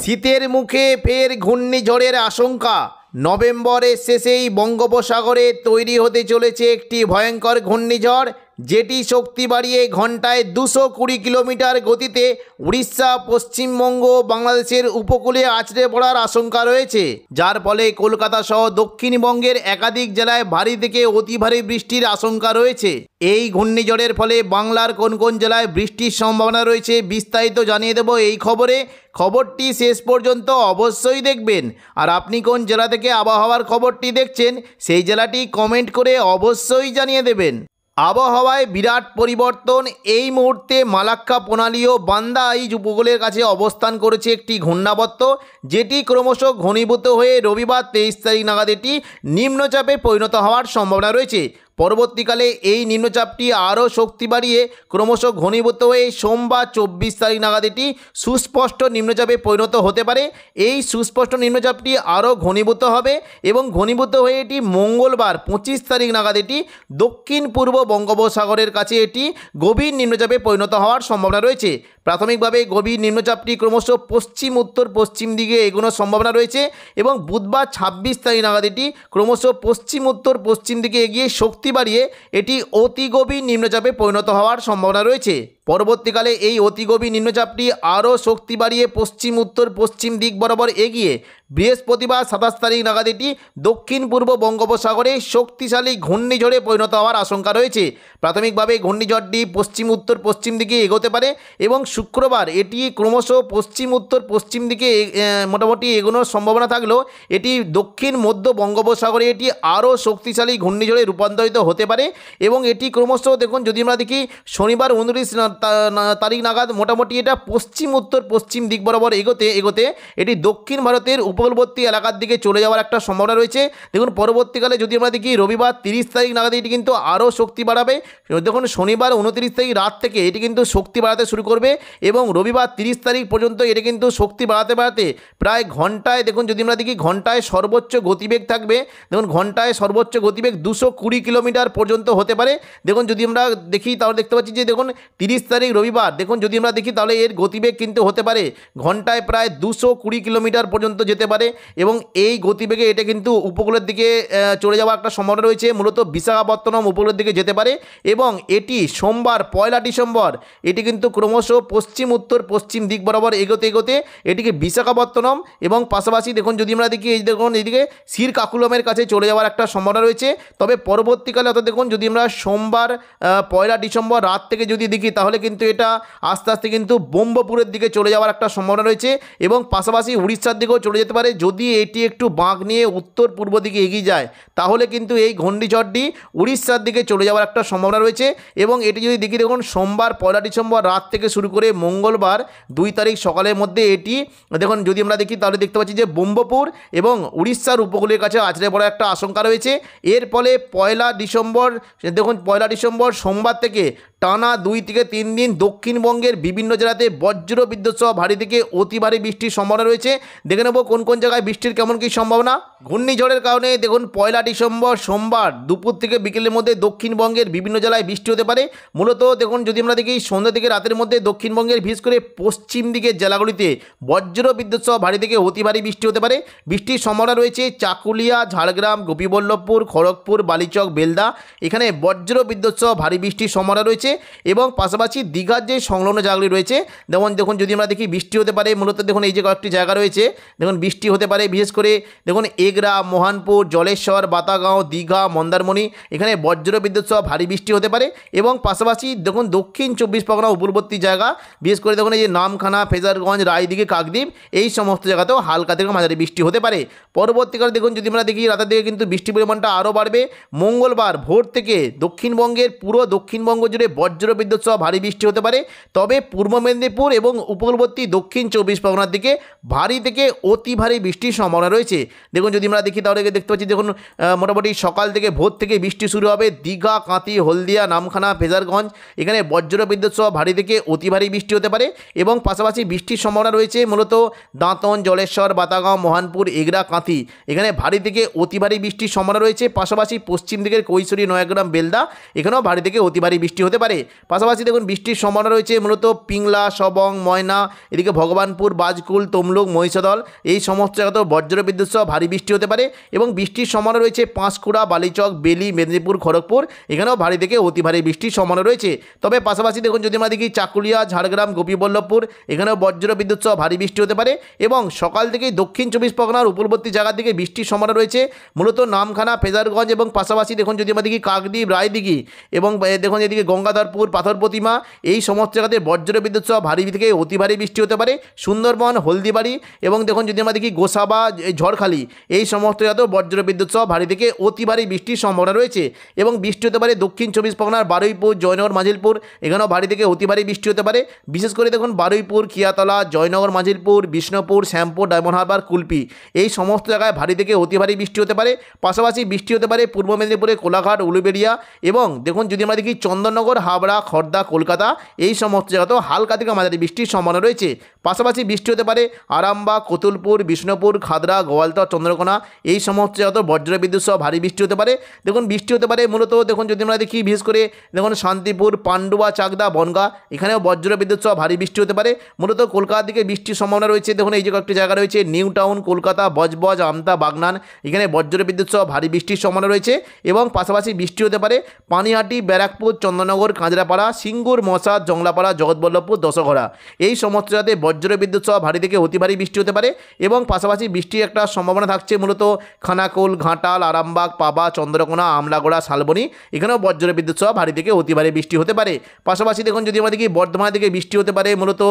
শীতের মুখে ফের ঘূর্ণিঝড়ের আশঙ্কা। নভেম্বরের শেষেই বঙ্গোপসাগরে তৈরি হতে চলেছে একটি ভয়ঙ্কর ঘূর্ণিঝড়, যেটি শক্তি বাড়িয়ে ঘন্টায় 220 কিলোমিটার গতিতে উড়িষ্যা, পশ্চিমবঙ্গ, বাংলাদেশের উপকূলে আছড়ে পড়ার আশঙ্কা রয়েছে, যার ফলে কলকাতা সহ দক্ষিণবঙ্গের একাধিক জেলায় ভারী থেকে অতি ভারী বৃষ্টির আশঙ্কা রয়েছে। এই ঘূর্ণিঝড়ের ফলে বাংলার কোন কোন জেলায় বৃষ্টির সম্ভাবনা রয়েছে বিস্তারিত জানিয়ে দেব এই খবরে। খবরটি শেষ পর্যন্ত অবশ্যই দেখবেন। আর আপনি কোন জেলা থেকে আবহাওয়ার খবরটি দেখছেন সেই জেলাটি কমেন্ট করে অবশ্যই জানিয়ে দেবেন। আবহাওয়ায় বিরাট পরিবর্তন। এই মুহূর্তে মালাক্কা প্রণালী ও বান্দা আইজ উপকূলের কাছে অবস্থান করেছে একটি ঘূর্ণাবর্ত, যেটি ক্রমশ ঘনীভূত হয়ে রবিবার 23 তারিখ নাগাদ এটি নিম্নচাপে পরিণত হওয়ার সম্ভাবনা রয়েছে। পরবর্তীকালে এই নিম্নচাপটি আরও শক্তি বাড়িয়ে ক্রমশ ঘনীভূত হয়ে সোমবার 24 তারিখ নাগাদ এটি সুস্পষ্ট নিম্নচাপে পরিণত হতে পারে। এই সুস্পষ্ট নিম্নচাপটি আরও ঘনীভূত হবে এবং ঘনীভূত হয়ে এটি মঙ্গলবার 25 তারিখ নাগাদ এটি দক্ষিণ পূর্ব বঙ্গোপসাগরের কাছে এটি গভীর নিম্নচাপে পরিণত হওয়ার সম্ভাবনা রয়েছে। প্রাথমিকভাবে গভীর নিম্নচাপটি ক্রমশ পশ্চিম উত্তর পশ্চিম দিকে এগোনোর সম্ভাবনা রয়েছে এবং বুধবার 26 তারিখ নাগাদ এটি ক্রমশ পশ্চিম উত্তর পশ্চিম দিকে এগিয়ে শক্তি বাড়িয়ে এটি অতি গভীর নিম্নচাপে পরিণত হওয়ার সম্ভাবনা রয়েছে। পরবর্তীকালে এই অতি গভীর নিম্নচাপটি আরও শক্তি বাড়িয়ে পশ্চিম উত্তর পশ্চিম দিক বরাবর এগিয়ে বৃহস্পতিবার 27 তারিখ নাগাদ এটি দক্ষিণ পূর্ব বঙ্গোপসাগরে শক্তিশালী ঘূর্ণিঝড়ে পরিণত হওয়ার আশঙ্কা রয়েছে। প্রাথমিকভাবে ঘূর্ণিঝড়টি পশ্চিম উত্তর পশ্চিম দিকে এগোতে পারে এবং শুক্রবার এটি ক্রমশ পশ্চিম উত্তর পশ্চিম দিকে মোটামুটি এগোনোর সম্ভাবনা থাকলেও এটি দক্ষিণ মধ্য বঙ্গোপসাগরে এটি আরও শক্তিশালী ঘূর্ণিঝড়ে রূপান্তরিত হতে পারে এবং এটি ক্রমশ দেখুন, যদি আমরা দেখি শনিবার 29 তারিখ নাগাদ মোটামুটি এটা পশ্চিম উত্তর পশ্চিম দিক বরাবর এগোতে এটি দক্ষিণ ভারতের উপকূলবর্তী এলাকার দিকে চলে যাওয়ার একটা সম্ভাবনা রয়েছে। দেখুন, পরবর্তীকালে যদি আমরা দেখি রবিবার 30 তারিখ নাগাদ এটি কিন্তু আরও শক্তি বাড়াবে। দেখুন, শনিবার 29 তারিখ রাত থেকে এটি কিন্তু শক্তি বাড়াতে শুরু করবে এবং রবিবার 30 তারিখ পর্যন্ত এটি কিন্তু শক্তি বাড়াতে প্রায় ঘন্টায়, দেখুন যদি আমরা দেখি ঘন্টায় সর্বোচ্চ গতিবেগ থাকবে, দেখুন ঘন্টায় সর্বোচ্চ গতিবেগ 220 কিলোমিটার পর্যন্ত হতে পারে। দেখুন, যদি আমরা দেখি তাহলে দেখতে পাচ্ছি যে দেখুন 30 তারিখ রবিবার, দেখুন যদি আমরা দেখি তাহলে এর গতিবেগ কিন্তু হতে পারে ঘন্টায় প্রায় 220 কিলোমিটার পর্যন্ত যেতে পারে এবং এই গতিবেগে এটা কিন্তু উপকূলের দিকে চলে যাওয়ার একটা সম্ভাবনা রয়েছে। মূলত বিশাখাপত্তনম উপকূলের দিকে যেতে পারে এবং এটি সোমবার 1 ডিসেম্বর এটি কিন্তু ক্রমশ পশ্চিম উত্তর পশ্চিম দিক বরাবর এগোতে এটিকে বিশাখাপত্তনম এবং পাশাপাশি দেখুন যদি আমরা দেখি এই দেখুন এইদিকে শ্রীকাকুলামের কাছে চলে যাওয়ার একটা সম্ভাবনা রয়েছে। তবে পরবর্তীকালে অর্থাৎ দেখুন যদি আমরা সোমবার 1 ডিসেম্বর রাত থেকে যদি দেখি তাহলে কিন্তু এটা আস্তে আস্তে কিন্তু ব্রহ্মপুরের দিকে চলে যাওয়ার একটা সম্ভাবনা রয়েছে এবং পাশাপাশি উড়িষ্যার দিকেও চলে যেতে পারে। যদি এটি একটু বাঁক নিয়ে উত্তর পূর্ব দিকে এগিয়ে যায় তাহলে কিন্তু এই ঘূর্ণিঝড়টি উড়িষ্যার দিকে চলে যাওয়ার একটা সম্ভাবনা রয়েছে এবং এটি যদি দেখি দেখুন সোমবার 1 ডিসেম্বর রাত থেকে শুরু করে মঙ্গলবার 2 তারিখ সকালের মধ্যে এটি দেখুন যদি আমরা দেখি তাহলে দেখতে পাচ্ছি যে ব্রহ্মপুর এবং উড়িষ্যার উপকূলের কাছে আছড়ে পড়ার একটা আশঙ্কা রয়েছে। এর ফলে 1 ডিসেম্বর দেখুন 1 ডিসেম্বর সোমবার থেকে টানা 2 থেকে 3 দিন দক্ষিণবঙ্গের বিভিন্ন জেলাতে বজ্র বিদ্যুৎ সহ ভারী থেকে অতি ভারী বৃষ্টির সম্ভাবনা রয়েছে। দেখে নেব কোন কোন জায়গায় বৃষ্টির কেমন কী সম্ভাবনা। ঘূর্ণিঝড়ের কারণে দেখুন 1 ডিসেম্বর সোমবার দুপুর থেকে বিকেলের মধ্যে দক্ষিণবঙ্গের বিভিন্ন জেলায় বৃষ্টি হতে পারে। মূলত দেখুন যদি আমরা দেখি সন্ধ্যা থেকে রাতের মধ্যে দক্ষিণবঙ্গের বিশেষ করে পশ্চিম দিকের জেলাগুলিতে বজ্র বিদ্যুৎ সহ ভারী থেকে অতি ভারী বৃষ্টি হতে পারে। বৃষ্টির সম্ভাবনা রয়েছে চাকুলিয়া, ঝাড়গ্রাম, গোপীবল্লভপুর, খড়গপুর, বালিচক, বেলদা, এখানে বজ্র বিদ্যুৎ সহ ভারী বৃষ্টির সম্ভাবনা রয়েছে এবং পাশাপাশি দীঘার যে সংলগ্ন জায়গাগুলি রয়েছে দেখুন যদি আমরা দেখি বৃষ্টি হতে পারে। মূলত দেখুন এই যে কয়েকটি জায়গা রয়েছে দেখুন বৃষ্টি হতে পারে, বিশেষ করে দেখুন এগরা, মোহনপুর, জলেশ্বর, বাতাগাঁও, দীঘা, মন্দারমণি, এখানে বজ্র বিদ্যুৎ সহ ভারী বৃষ্টি হতে পারে এবং পাশাপাশি দেখুন দক্ষিণ 24 পরগনা উপকূলবর্তী জায়গা, বিশেষ করে দেখুন এই যে নামখানা, ফেজারগঞ্জ, রায়দিঘি, কাকদ্বীপ, এই সমস্ত জায়গাতেও হালকা থেকে মাঝারি বৃষ্টি হতে পারে। পরবর্তীকালে দেখুন যদি আমরা দেখি রাতের দিকে কিন্তু বৃষ্টির পরিমাণটা আরও বাড়বে। মঙ্গলবার ভোর থেকে দক্ষিণবঙ্গের পুরো দক্ষিণবঙ্গ জুড়ে বজ্র বিদ্যুৎ সহ ভারী বৃষ্টি হতে পারে। তবে পূর্ব মেদিনীপুর এবং উপকূলবর্তী দক্ষিণ 24 পরগনার দিকে ভারী থেকে অতি ভারী বৃষ্টির সম্ভাবনা রয়েছে। দেখুন যদি আমরা দেখি তাহলে দেখতে পাচ্ছি দেখুন মোটামুটি সকাল থেকে ভোর থেকে বৃষ্টি শুরু হবে দীঘা, কাঁথি, হলদিয়া, নামখানা, ফেজারগঞ্জ, এখানে বজ্র বিদ্যুৎ সহ ভারী থেকে অতি ভারী বৃষ্টি হতে পারে এবং পাশাপাশি বৃষ্টির সম্ভাবনা রয়েছে মূলত দাঁতন, জলেশ্বর, বাতাগাঁও, মোহনপুর, এগরা, কাঁথি, এখানে ভারী থেকে অতি ভারী বৃষ্টির সম্ভাবনা রয়েছে। পাশাপাশি পশ্চিম দিকের কৈশোরী, নয়াগ্রাম, বেলদা, এখানেও ভারী থেকে অতি ভারী বৃষ্টি হতে পারে। পারে। পাশাপাশি দেখুন বৃষ্টির সম্ভাবনা রয়েছে মূলত পিংলা, সবং, ময়না, এদিকে ভগবানপুর, বাজকুল, তমলুক, মহিষাদল এই সমস্ত জায়গাতেও বজ্রবিদ্যুৎ সহ ভারী বৃষ্টি হতে পারে এবং বৃষ্টির সম্ভাবনা রয়েছে পাঁশকুড়া, বালিচক, বেলি, মেদিনীপুর, খড়গপুর এখানেও ভারী থেকে অতি ভারী বৃষ্টির সম্ভাবনা রয়েছে। তবে পাশাপাশি দেখুন যদি আমরা দেখি চাকুলিয়া, ঝাড়গ্রাম, গোপীবল্লভপুর এখানেও বজ্রবিদ্যুৎ সহ ভারী বৃষ্টি হতে পারে এবং সকাল থেকেই দক্ষিণ 24 পরগনার উপকূলবর্তী জায়গার দিকে বৃষ্টির সম্ভাবনা রয়েছে মূলত নামখানা, ফেজারগঞ্জ এবং পাশাপাশি দেখুন যদি আমরা দেখি কাকদ্বীপ, রায়দিঘি এবং দেখুন এদিকে গঙ্গাধরপুর, পাথর প্রতিমা এই সমস্ত জায়গাতে বজ্রবিদ্যুৎ সহ ভারী থেকে অতি ভারী বৃষ্টি হতে পারে। সুন্দরবন, হলদিবাড়ি এবং দেখুন যদি আমরা দেখি গোসাবা, ঝড়খালি এই সমস্ত জায়গাতেও বজ্রবিদ্যুৎ সহ ভারী থেকে অতি ভারী বৃষ্টির সম্ভাবনা রয়েছে এবং বৃষ্টি হতে পারে দক্ষিণ 24 পরগনার বারুইপুর, জয়নগর, মাঝিলপুর এখানেও ভারী থেকে অতি ভারী বৃষ্টি হতে পারে। বিশেষ করে দেখুন বারুইপুর, কিয়াতলা, জয়নগর, মাঝিলপুর, বিষ্ণুপুর, শ্যামপুর, ডায়মন্ড হারবার, কুলপি এই সমস্ত জায়গায় ভারী থেকে অতি ভারী বৃষ্টি হতে পারে। পাশাপাশি বৃষ্টি হতে পারে পূর্ব মেদিনীপুরে কোলাঘাট, উলুবেড়িয়া এবং দেখুন যদি আমরা দেখি চন্দননগর, হাবড়া, খড়দা, কলকাতা এই সমস্ত জায়গাতেও হালকা থেকে মাঝারি বৃষ্টির সম্ভাবনা রয়েছে। পাশাপাশি বৃষ্টি হতে পারে আরামবাগ, কতুলপুর, বিষ্ণুপুর, খাদরা, গোয়ালতর, চন্দ্রকোনা এই সমস্ত জায়গাতেও বজ্রবিদ্যুৎ সহ ভারী বৃষ্টি হতে পারে। দেখুন বৃষ্টি হতে পারে মূলত দেখুন যদি আমরা দেখি বিশেষ করে দেখুন শান্তিপুর, পান্ডুয়া, চাকদা, বনগা এখানেও বজ্রবিদ্যুৎ সহ ভারী বৃষ্টি হতে পারে। মূলত কলকাতার দিকে বৃষ্টির সম্ভাবনা রয়েছে। দেখুন এই যে কয়েকটি জায়গা রয়েছে নিউ টাউন, কলকাতা, বজবজ, আমতা, বাগনান এখানে বজ্রবিদ্যুৎ সহ ভারী বৃষ্টির সম্ভাবনা রয়েছে এবং পাশাপাশি বৃষ্টি হতে পারে পানিহাটি, ব্যারাকপুর, চন্দননগর, কাঁচরাপাড়া, সিঙ্গুর, মশাদ, জংলাপাড়া, জগৎবল্লভপুর, দশঘরা এই সমস্ত জায়গাতে বজ্রবিদ্যুৎ সহ ভারী থেকে অতি ভারী বৃষ্টি হতে পারে এবং পাশাপাশি বৃষ্টির একটা সম্ভাবনা থাকছে মূলত খানাকুল, ঘাটাল, আরামবাগ, পাবা, চন্দ্রকোনা, আমলাগোড়া, শালবনী এখানেও বজ্রবিদ্যুৎ সহ ভারী থেকে অতি ভারী বৃষ্টি হতে পারে। পাশাপাশি দেখুন যদি আমরা দেখি বর্ধমানের দিকে বৃষ্টি হতে পারে মূলত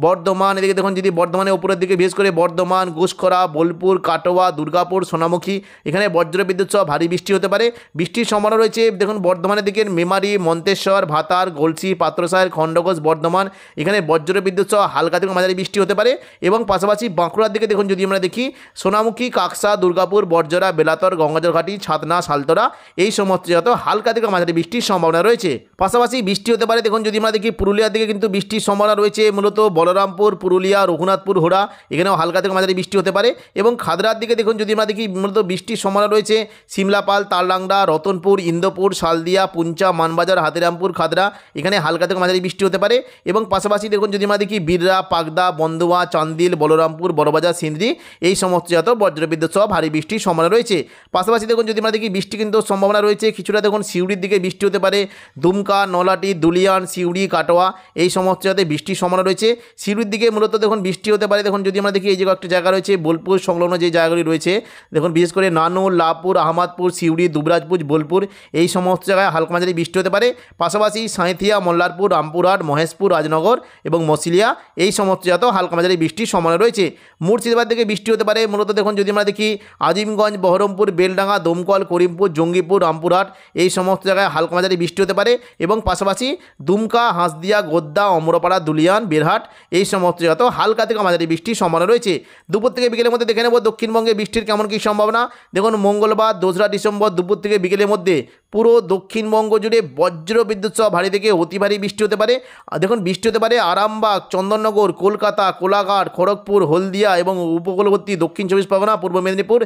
বর্ধমান, এদিকে দেখুন যদি বর্ধমানের উপরের দিকে বিশেষ করে বর্ধমান, ঘুষখরা, বোলপুর, কাটোয়া, দুর্গাপুর, সোনামুখী এখানে বজ্রবিদ্যুৎ সহ ভারী বৃষ্টি হতে পারে। বৃষ্টির সম্ভাবনা রয়েছে দেখুন বর্ধমানের দিকে মেমারি, মন্তেশ্বর, ভাতার, গলসি, পাত্রসাহের, খণ্ডঘোষ, বর্ধমান এখানে বজ্রবিদ্যুৎ সহ হালকা থেকে মাঝারি বৃষ্টি হতে পারে এবং পাশাপাশি বাঁকুড়ার দিকে দেখুন যদি আমরা দেখি সোনামুখী, কাকসা, দুর্গাপুর, বরজরা, বেলাতর, গঙ্গাজলঘাটি, ছাতনা, সালতরা এই সমস্ত জায়গাতেও হালকা থেকে মাঝারি বৃষ্টির সম্ভাবনা রয়েছে। পাশাপাশি বৃষ্টি হতে পারে দেখুন যদি আমরা দেখি পুরুলিয়ার দিকে কিন্তু বৃষ্টির সম্ভাবনা রয়েছে মূলত বলরামপুর, পুরুলিয়া, রঘুনাথপুর, হোড়া এখানেও হালকা থেকে মাঝারি বৃষ্টি হতে পারে এবং খাদরার দিকে দেখুন যদি আমরা দেখি মূলত বৃষ্টির সম্ভাবনা রয়েছে সিমলাপাল, তালডাংরা, রতনপুর, ইন্দোপুর, শালদিয়া, পুঞ্চা, মানবাজার, হাতিরামপুর, খাদরা এখানে হালকা থেকে মাঝারি বৃষ্টি হতে পারে এবং পাশাপাশি দেখুন যদি আমরা দেখি বিররা, পাগদা, বন্দুয়া, চান্দিল, বলরামপুর, বড়বাজার, সিন্দ্রি এই সমস্ত জায়গাতেও বজ্রবিদ্যুৎ সহ ভারী বৃষ্টির সম্ভাবনা রয়েছে। পাশাপাশি দেখুন যদি আমরা দেখি বৃষ্টি কিন্তু সম্ভাবনা রয়েছে কিছুটা দেখুন সিউড়ির দিকে বৃষ্টি হতে পারে দুমকা, নলাটি, দুলিয়ান, সিউড়ি, কাটোয়া এই সমস্ত জায়গাতে বৃষ্টির সম্ভাবনা রয়েছে। সিউড়ির দিকে মূলত দেখুন বৃষ্টি হতে পারে দেখুন যদি আমরা দেখি এই যে একটা জায়গা রয়েছে বোলপুর সংলগ্ন যে জায়গাগুলি রয়েছে দেখুন বিশেষ করে নানুর, লাভপুর, আহমদপুর, সিউড়ি, দুবরাজপুর, বোলপুর এই সমস্ত জায়গায় হালকা মাঝারি বৃষ্টি হতে পারে। পাশাপাশি সাঁইথিয়া, মল্লারপুর, রামপুরহাট, মহেশপুর, রাজনগর এবং মসিলিয়া এই সমস্ত জায়গাতেও হালকা মাঝারি বৃষ্টির সম্ভাবনা রয়েছে। মুর্শিদাবাদ থেকে বৃষ্টি হতে পারে মূলত দেখুন যদি আমরা দেখি আজিমগঞ্জ, বহরমপুর, বেলডাঙ্গা, দমকল, করিমপুর, জঙ্গিপুর, রামপুরহাট এই সমস্ত জায়গায় হালকা মাঝারি বৃষ্টি হতে পারে এবং পাশাপাশি দুমকা, হাঁসদিয়া, গোদ্দা, অমরপাড়া, দুলিয়ান, বেরহাট এই সমস্ত জায়গাতেও হালকা থেকে মাঝারি বৃষ্টির সম্ভাবনা রয়েছে। দুপুর থেকে বিকেলের মধ্যে দেখে নেব দক্ষিণবঙ্গে বৃষ্টির কেমন কী সম্ভাবনা। দেখুন মঙ্গলবার 2রা ডিসেম্বর দুপুর থেকে বিকেলের মধ্যে পুরো দক্ষিণবঙ্গ জুড়ে বজ্রবিদ্যুৎ সহ ভারী থেকে অতি ভারী বৃষ্টি হতে পারে। দেখুন বৃষ্টি হতে পারে আরামবাগ, চন্দননগর, কলকাতা, কোলাঘাট, খড়গপুর, হলদিয়া এবং উপকূলবর্তী দক্ষিণ 24 পরগনা, পূর্ব মেদিনীপুর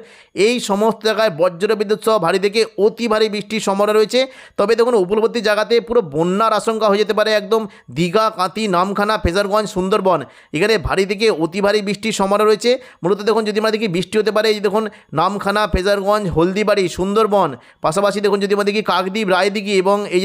এই সমস্ত জায়গায় বজ্রবিদ্যুৎ সহ ভারী থেকে অতি ভারী বৃষ্টির সম্ভাবনা রয়েছে। তবে দেখুন উপকূলবর্তী জায়গাতে পুরো বন্যার আশঙ্কা হয়ে যেতে পারে একদম দীঘা, কাঁথি, নামখানা, ফেজারগঞ্জ, সুন্দরবন এখানে ভারী থেকে অতি ভারী বৃষ্টির সম্ভাবনা রয়েছে। মূলত দেখুন যদি আমরা দেখি বৃষ্টি হতে পারে এই দেখুন নামখানা, ফেজারগঞ্জ, হলদিবাড়ি, সুন্দরবন পাশাপাশি দেখুন যদি আমরা দেখি কাকদ্বীপ, রায়দিঘি এবং এই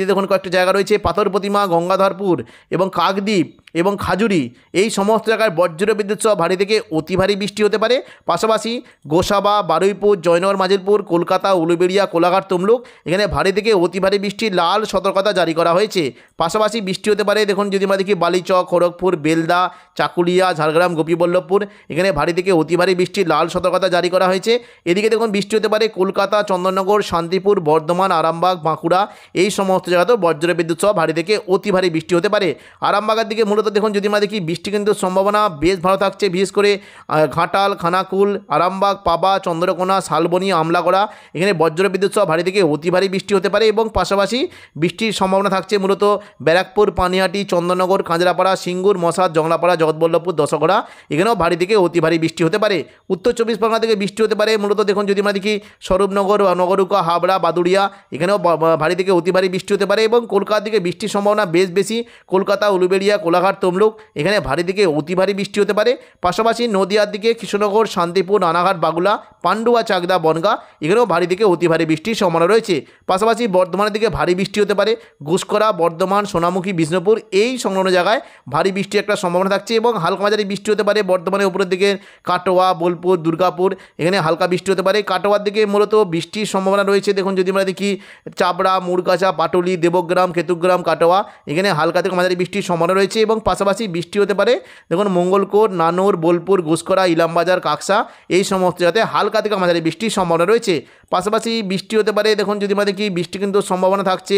যে দেখুন কয়েকটা জায়গা রয়েছে পাথর প্রতিমা, গঙ্গাধরপুর এবং কাকদ্বীপ এবং খাজুরি এই সমস্ত জায়গায় বজ্রবিদ্যুৎ সহ ভারী থেকে অতি ভারী বৃষ্টি হতে পারে। পাশাপাশি গোসাবা, বারুইপুর, জয়নগর, মাঝিলপুর, কলকাতা, উলুবেড়িয়া, কোলাঘাট, তমলুক এখানে ভারী থেকে অতি ভারী বৃষ্টির লাল সতর্কতা জারি করা হয়েছে। পাশাপাশি বৃষ্টি হতে পারে দেখুন যদি আমরা দেখি বালিচক, খড়গপুর, বেলদা, চাকুলিয়া, ঝাড়গ্রাম, গোপীবল্লভপুর এখানে ভারী থেকে অতি ভারী বৃষ্টির লাল সতর্কতা জারি করা হয়েছে। এদিকে দেখুন বৃষ্টি হতে পারে কলকাতা, চন্দননগর, শান্তিপুর, বর্ধমান, আরামবাগ, বাঁকুড়া এই সমস্ত জায়গাতেও বজ্রবিদ্যুৎ সহ ভারী থেকে অতি ভারী বৃষ্টি হতে পারে। আরামবাগের দিকে মূলত মূলত দেখুন যদি আমরা দেখি বৃষ্টি কিন্তু সম্ভাবনা বেশ ভালো থাকছে, বিশেষ করে ঘাটাল, খানাকুল, আরামবাগ, পাবা, চন্দ্রকোনা, শালবনী, আমলাগড়া এখানে বজ্রবিদ্যুৎ সহ ভারী থেকে অতি ভারী বৃষ্টি হতে পারে এবং পাশাপাশি বৃষ্টির সম্ভাবনা থাকছে মূলত ব্যারাকপুর, পানিহাটি, চন্দননগর, কাঁচরাপাড়া, সিঙ্গুর, মশাদ, জংলাপাড়া, জগৎবল্লভপুর, দশগড়া এখানেও ভারী থেকে অতি ভারী বৃষ্টি হতে পারে। উত্তর চব্বিশ পরগনা থেকে বৃষ্টি হতে পারে মূলত দেখুন যদি আমরা দেখি স্বরূপনগর, নগরুকা, হাবড়া, বাদুড়িয়া এখানেও ভারী থেকে অতি ভারী বৃষ্টি হতে পারে এবং কলকাতার দিকে বৃষ্টির সম্ভাবনা বেশ বেশি। কলকাতা, উলুবেড়িয়া, কোলাঘাট, তমলুক এখানে ভারী থেকে অতি ভারী বৃষ্টি হতে পারে। পাশাপাশি নদিয়ার দিকে কৃষ্ণনগর, শান্তিপুর, রানাঘাট, বাগুলা, পান্ডুয়া, চাকদা, বনগাঁ এখানেও ভারী থেকে অতি ভারী বৃষ্টির সম্ভাবনা রয়েছে। পাশাপাশি বর্ধমানের দিকে ভারী বৃষ্টি হতে পারে। ঘুষকরা, বর্ধমান, সোনামুখী, বিষ্ণুপুর এই সংলগ্ন জায়গায় ভারী বৃষ্টির একটা সম্ভাবনা থাকছে এবং হালকা মাঝারি বৃষ্টি হতে পারে। বর্ধমানের উপরের দিকে কাটোয়া, বোলপুর, দুর্গাপুর এখানে হালকা বৃষ্টি হতে পারে। কাটোয়ার দিকে মূলত বৃষ্টির সম্ভাবনা রয়েছে। দেখুন যদি আমরা দেখি চাবড়া, মুরগাছা, পাটুলি, দেবগ্রাম, কেতুগ্রাম, কাটোয়া এখানে হালকা থেকে মাঝারি বৃষ্টির সম্ভাবনা রয়েছে এবং পাশাপাশি বৃষ্টি হতে পারে দেখুন মঙ্গলকোট, নানুর, বোলপুর, ঘুষকরা, ইলামবাজার, কাকসা এই সমস্ত জায়গাতে হালকা থেকে মাঝারি বৃষ্টির সম্ভাবনা রয়েছে। পাশাপাশি বৃষ্টি হতে পারে দেখুন যদি আমরা দেখি বৃষ্টি কিন্তু সম্ভাবনা থাকছে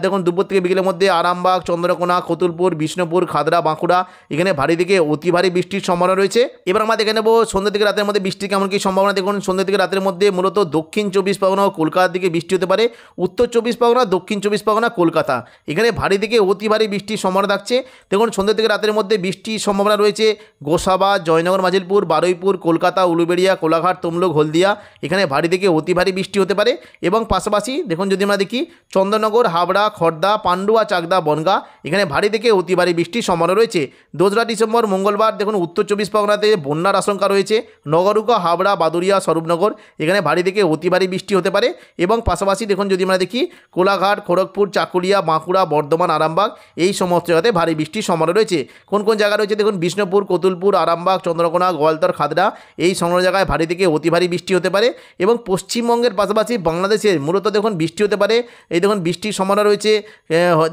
দেখুন দুপুর থেকে বিকেলের মধ্যে আরামবাগ, চন্দ্রকোনা, কতুলপুর, বিষ্ণুপুর, খাদড়া, বাঁকুড়া এখানে ভারী থেকে অতি ভারী বৃষ্টির সম্ভাবনা রয়েছে। এবার আমরা দেখে নেব সন্ধ্যা থেকে রাতের মধ্যে বৃষ্টি কেমন কী সম্ভাবনা। দেখুন সন্ধ্যা থেকে রাতের মধ্যে মূলত দক্ষিণ চব্বিশ পরগনা ও কলকাতার দিকে বৃষ্টি হতে পারে। উত্তর চব্বিশ পরগনা, দক্ষিণ চব্বিশ পরগনা, কলকাতা এখানে ভারী থেকে অতি ভারী বৃষ্টির সম্ভাবনা থাকছে। দেখুন সন্ধ্যা থেকে রাতের মধ্যে বৃষ্টির সম্ভাবনা রয়েছে গোসাবা, জয়নগর, মাজিলপুর, বারুইপুর, কলকাতা, উলুবেড়িয়া, কোলাঘাট, তমলুক, হলদিয়া এখানে ভারী থেকে অতি ভারী বৃষ্টি হতে পারে এবং পাশাপাশি দেখুন যদি আমরা দেখি চন্দননগর, হাবড়া, খড়দা, পান্ডুয়া, চাকদা, বনগাঁ এখানে ভারী থেকে অতি ভারী বৃষ্টির সম্ভাবনা রয়েছে। 2রা ডিসেম্বর মঙ্গলবার দেখুন উত্তর চব্বিশ পরগনাতে বন্যার আশঙ্কা রয়েছে। নগরুকা, হাবড়া, বাদুড়িয়া, স্বরূপনগর এখানে ভারী থেকে অতি ভারী বৃষ্টি হতে পারে এবং পাশাপাশি দেখুন যদি আমরা দেখি কোলাঘাট, খড়গপুর, চাকুলিয়া, বাঁকুড়া, বর্ধমান, আরামবাগ এই সমস্ত জায়গাতে ভারী বৃষ্টির সম্ভাবনা রয়েছে। কোন কোন জায়গা রয়েছে দেখুন বিষ্ণুপুর, কতুলপুর, আরামবাগ, চন্দ্রকোনা, গোয়ালতর, খাদড়া এই সংলগ্ন জায়গায় ভারী থেকে অতি ভারী বৃষ্টি হতে পারে এবং পশ্চিমবঙ্গের পাশাপাশি বাংলাদেশের মূলত দেখুন বৃষ্টি হতে পারে। এই দেখুন বৃষ্টির সম্ভাবনা রয়েছে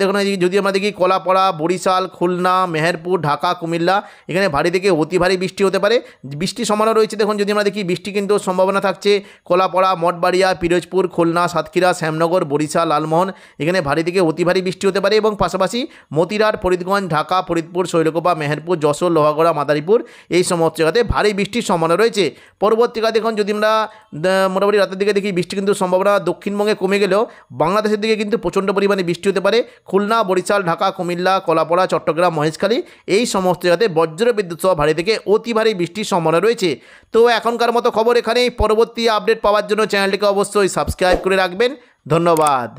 দেখুন যদি আমরা দেখি কলাপাড়া, বরিশাল, খুলনা, মেহেরপুর, ঢাকা, কুমিল্লা এখানে ভারী থেকে অতি ভারী বৃষ্টি হতে পারে। বৃষ্টির সম্ভাবনা রয়েছে দেখুন যদি আমরা দেখি বৃষ্টি কিন্তু সম্ভাবনা থাকছে কলাপাড়া, মঠবাড়িয়া, পিরোজপুর, খুলনা, সাতক্ষীরা, শ্যামনগর, বরিশাল, লালমোহন এখানে ভারী থেকে অতি ভারী বৃষ্টি হতে পারে এবং পাশাপাশি মতিরাট, ফরিদগঞ্জ, ঢাকা, ফরিদপুর, শৈলকুপা, মেহেরপুর, যশোর, লোহাগড়া, মাদারীপুর এই সমস্ত জায়গাতে ভারী বৃষ্টির সম্ভাবনা রয়েছে। পরবর্তীকালে দেখুন যদি আমরা মোটামুটি রাতের দিকে দেখি বৃষ্টি কিন্তু সম্ভাবনা দক্ষিণবঙ্গে কমে গেলেও বাংলাদেশের দিকে কিন্তু প্রচণ্ড পরিমাণে বৃষ্টি হতে পারে। খুলনা, বরিশাল, ঢাকা, কুমিল্লা, কলাপাড়া, চট্টগ্রাম, মহেশখালী এই সমস্ত জায়গাতে বজ্রবিদ্যুৎ সহ ভারী থেকে অতি ভারী বৃষ্টির সম্ভাবনা রয়েছে। তো এখনকার মতো খবর এখানেই। পরবর্তী আপডেট পাওয়ার জন্য চ্যানেলটিকে অবশ্যই সাবস্ক্রাইব করে রাখবেন। ধন্যবাদ।